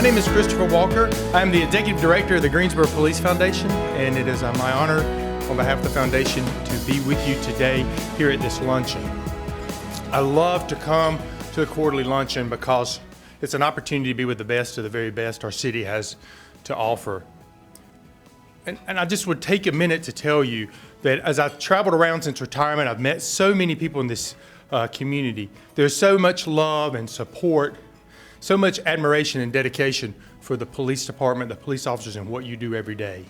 name is Christopher Walker. I am the Executive Director of the Greensboro Police Foundation, and it is my honor on behalf of the foundation to be with you today here at this luncheon. I love to come to the quarterly luncheon because it's an opportunity to be with the best of the very best our city has to offer. And I just would take a minute to tell you that as I've traveled around since retirement, I've met so many people in this community. There's so much love and support, so much admiration and dedication for the police department, the police officers, and what you do every day.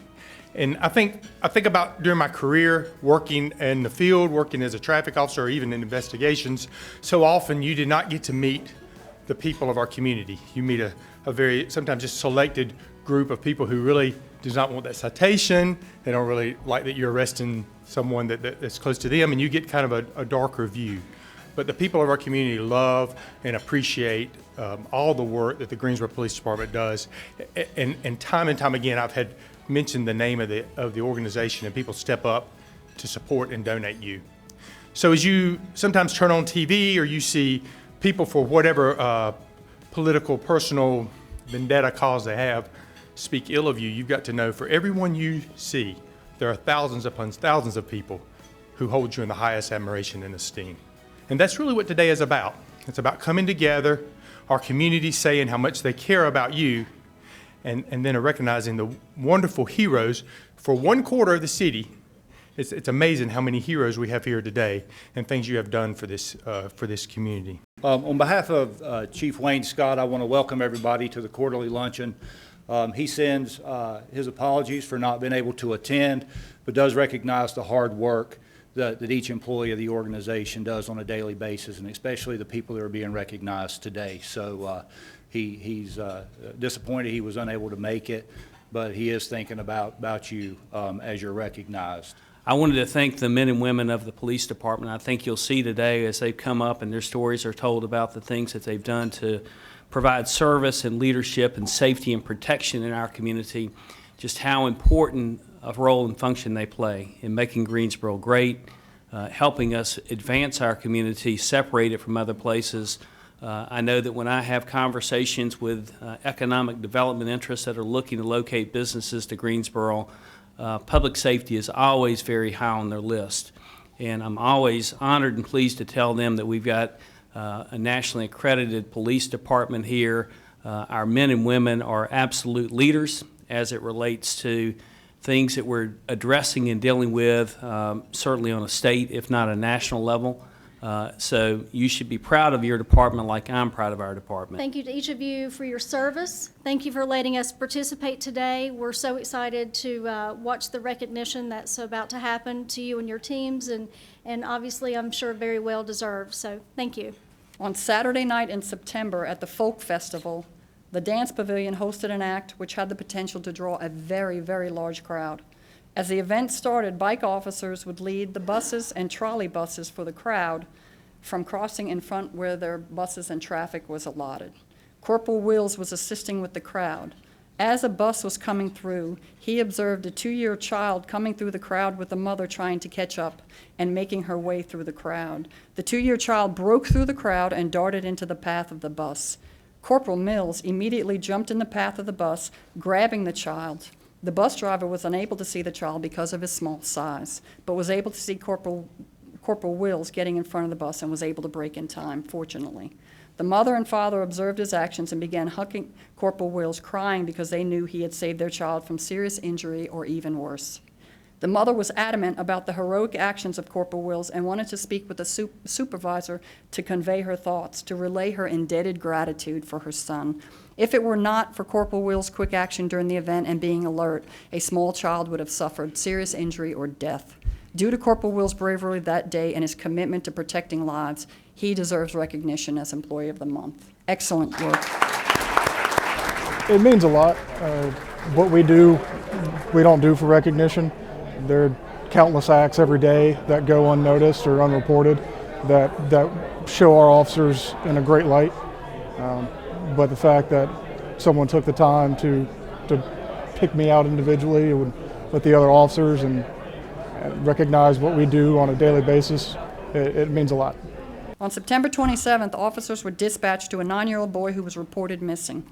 And I think about during my career working in the field, working as a traffic officer, or even in investigations, so often you did not get to meet the people of our community. You meet a very, sometimes just selected group of people who really does not want that citation. They don't really like that you're arresting someone that's close to them, and you get kind of a darker view. But the people of our community love and appreciate all the work that the Greensboro Police Department does. And time again, I've had mentioned the name of the organization, and people step up to support and donate you. So as you sometimes turn on TV or you see people for whatever political, personal vendetta cause they have speak ill of you, you've got to know for everyone you see, there are thousands upon thousands of people who hold you in the highest admiration and esteem. And that's really what today is about. It's about coming together, our community saying how much they care about you, and then recognizing the wonderful heroes for 1/4 of the city. It's amazing how many heroes we have here today and things you have done for this community. On behalf of Chief Wayne Scott, I want to welcome everybody to the quarterly luncheon. He sends his apologies for not being able to attend, but does recognize the hard work that each employee of the organization does on a daily basis, and especially the people that are being recognized today. So he's disappointed he was unable to make it, but he is thinking about you as you're recognized. I wanted to thank the men and women of the police department. I think you'll see today as they've come up and their stories are told about the things that they've done to provide service and leadership and safety and protection in our community, just how important a role and function they play in making Greensboro great, helping us advance our community, separate it from other places. I know that when I have conversations with economic development interests that are looking to locate businesses to Greensboro, public safety is always very high on their list. And I'm always honored and pleased to tell them that we've got a nationally accredited police department here. Our men and women are absolute leaders as it relates to things that we're addressing and dealing with, certainly on a state, if not a national level. So you should be proud of your department like I'm proud of our department. Thank you to each of you for your service. Thank you for letting us participate today. We're so excited to watch the recognition that's about to happen to you and your teams, and obviously I'm sure very well deserved. So thank you. On Saturday night in September at the Folk Festival, the Dance Pavilion hosted an act which had the potential to draw a very, very large crowd. As the event started, bike officers would lead the buses and trolley buses for the crowd from crossing in front where their buses and traffic was allotted. Corporal Wills was assisting with the crowd. As a bus was coming through, he observed a 2-year child coming through the crowd with a mother trying to catch up and making her way through the crowd. The 2-year child broke through the crowd and darted into the path of the bus. Corporal Mills immediately jumped in the path of the bus, grabbing the child. The bus driver was unable to see the child because of his small size, but was able to see Corporal Wills getting in front of the bus and was able to brake in time, fortunately. The mother and father observed his actions and began hugging Corporal Wills, crying because they knew he had saved their child from serious injury or even worse. The mother was adamant about the heroic actions of Corporal Wills and wanted to speak with the supervisor to convey her thoughts, to relay her indebted gratitude for her son. If it were not for Corporal Wills' quick action during the event and being alert, a small child would have suffered serious injury or death. Due to Corporal Wills' bravery that day and his commitment to protecting lives, he deserves recognition as Employee of the Month. Excellent work. It means a lot. What we do, we don't do for recognition. There are countless acts every day that go unnoticed or unreported that show our officers in a great light. But the fact that someone took the time to pick me out individually with the other officers and recognize what we do on a daily basis, it means a lot. On September 27th, officers were dispatched to a 9-year-old boy who was reported missing.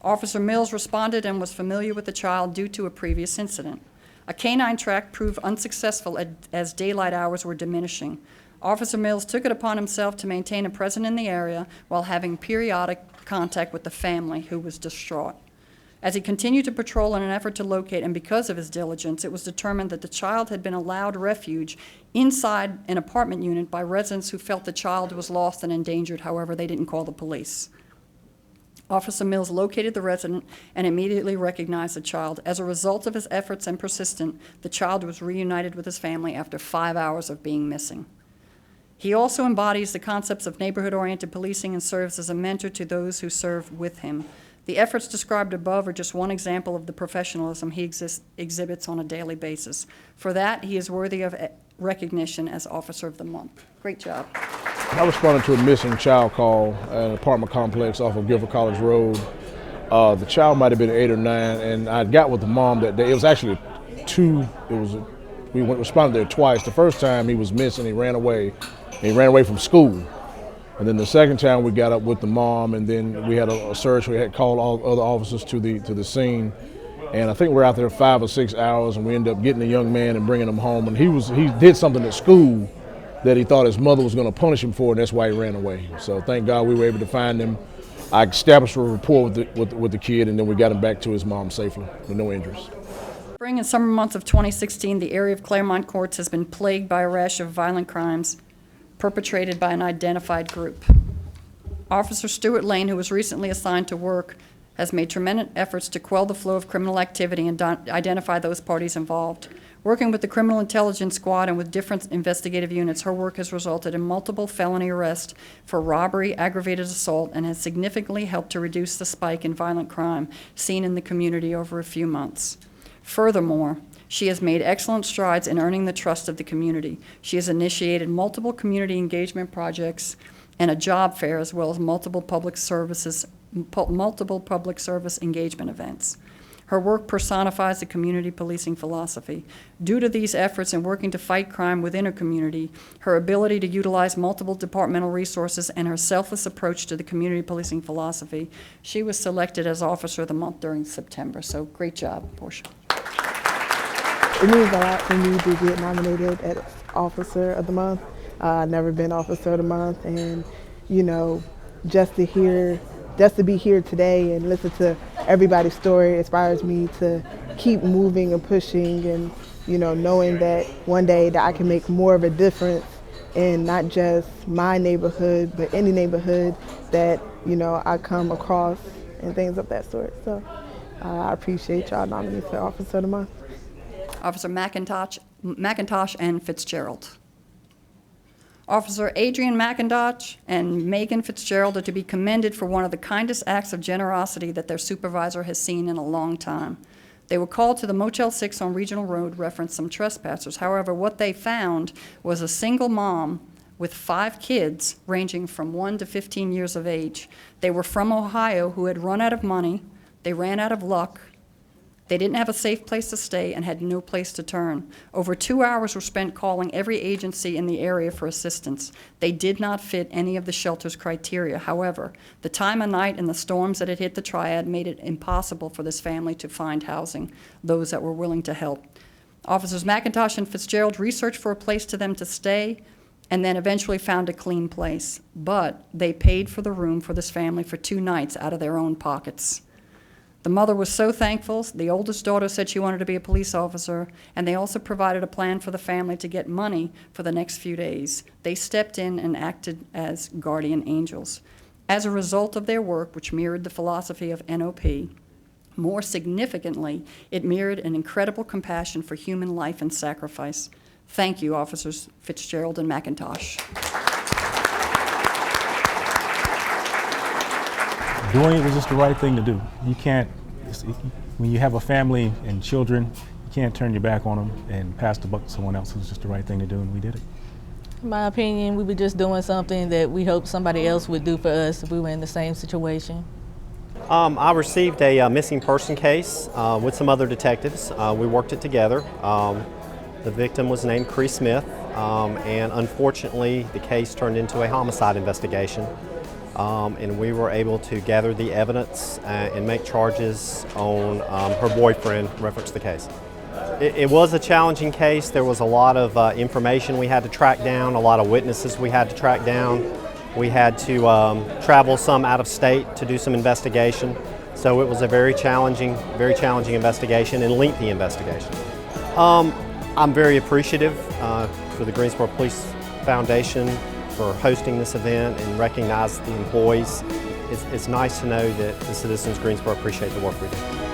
Officer Mills responded and was familiar with the child due to a previous incident. A canine track proved unsuccessful as daylight hours were diminishing. Officer Mills took it upon himself to maintain a presence in the area while having periodic contact with the family, who was distraught. As he continued to patrol in an effort to locate, and because of his diligence, it was determined that the child had been allowed refuge inside an apartment unit by residents who felt the child was lost and endangered. However, they didn't call the police. Officer Mills located the resident and immediately recognized the child. As a result of his efforts and persistence, the child was reunited with his family after 5 hours of being missing. He also embodies the concepts of neighborhood-oriented policing and serves as a mentor to those who serve with him. The efforts described above are just one example of the professionalism he exhibits on a daily basis. For that, he is worthy of recognition as Officer of the Month. Great job. I responded to a missing child call at an apartment complex off of Guilford College Road. The child might have been 8 or 9, and I got with the mom that day. It was actually we responded there twice. The first time he was missing, he ran away. He ran away from school. And then the second time we got up with the mom, and then we had a search. We had called all other officers to the scene. And I think we're out there 5 or 6 hours, and we ended up getting the young man and bringing him home. And he did something at school that he thought his mother was going to punish him for, and that's why he ran away. So thank God we were able to find him. I established a rapport with the kid, and then we got him back to his mom safely with no injuries. Spring and summer months of 2016, the area of Claremont Courts has been plagued by a rash of violent crimes perpetrated by an identified group. Officer Stuart Lane, who was recently assigned to work, has made tremendous efforts to quell the flow of criminal activity and identify those parties involved. Working with the Criminal Intelligence Squad and with different investigative units, her work has resulted in multiple felony arrests for robbery, aggravated assault, and has significantly helped to reduce the spike in violent crime seen in the community over a few months. Furthermore, she has made excellent strides in earning the trust of the community. She has initiated multiple community engagement projects and a job fair, as well as multiple public service engagement events. Her work personifies the community policing philosophy. Due to these efforts in working to fight crime within her community, her ability to utilize multiple departmental resources, and her selfless approach to the community policing philosophy, she was selected as Officer of the Month during September. So great job, Portia. It means a lot for me to get nominated as Officer of the Month. I've never been Officer of the Month, and just to be here today and listen to everybody's story inspires me to keep moving and pushing, and knowing that one day that I can make more of a difference in not just my neighborhood, but any neighborhood that I come across and things of that sort. So I appreciate y'all nominating me for Officer of the Month. Officer McIntosh and Fitzgerald. Officer Adrian McIntosh and Megan Fitzgerald are to be commended for one of the kindest acts of generosity that their supervisor has seen in a long time. They were called to the Motel 6 on Regional Road, referenced some trespassers. However, what they found was a single mom with 5 kids ranging from 1 to 15 years of age. They were from Ohio, who had run out of money, they ran out of luck, they didn't have a safe place to stay, and had no place to turn. Over 2 hours were spent calling every agency in the area for assistance. They did not fit any of the shelter's criteria. However, the time of night and the storms that had hit the triad made it impossible for this family to find housing, those that were willing to help. Officers McIntosh and Fitzgerald researched for a place to them to stay, and then eventually found a clean place. But they paid for the room for this family for 2 nights out of their own pockets. The mother was so thankful. The oldest daughter said she wanted to be a police officer, and they also provided a plan for the family to get money for the next few days. They stepped in and acted as guardian angels. As a result of their work, which mirrored the philosophy of NOP, more significantly, it mirrored an incredible compassion for human life and sacrifice. Thank you, Officers Fitzgerald and McIntosh. Doing it was just the right thing to do. You can't, when you have a family and children, you can't turn your back on them and pass the buck to someone else. It was just the right thing to do, and we did it. In my opinion, we were just doing something that we hoped somebody else would do for us if we were in the same situation. I received a missing person case with some other detectives. We worked it together. The victim was named Cree Smith, and unfortunately the case turned into a homicide investigation. and we were able to gather the evidence and make charges on her boyfriend in reference to the case. It was a challenging case. There was a lot of information we had to track down, a lot of witnesses we had to track down. We had to travel some out of state to do some investigation. So it was a very challenging investigation and lengthy investigation. I'm very appreciative for the Greensboro Police Foundation for hosting this event and recognize the employees. It's nice to know that the citizens of Greensboro appreciate the work we do.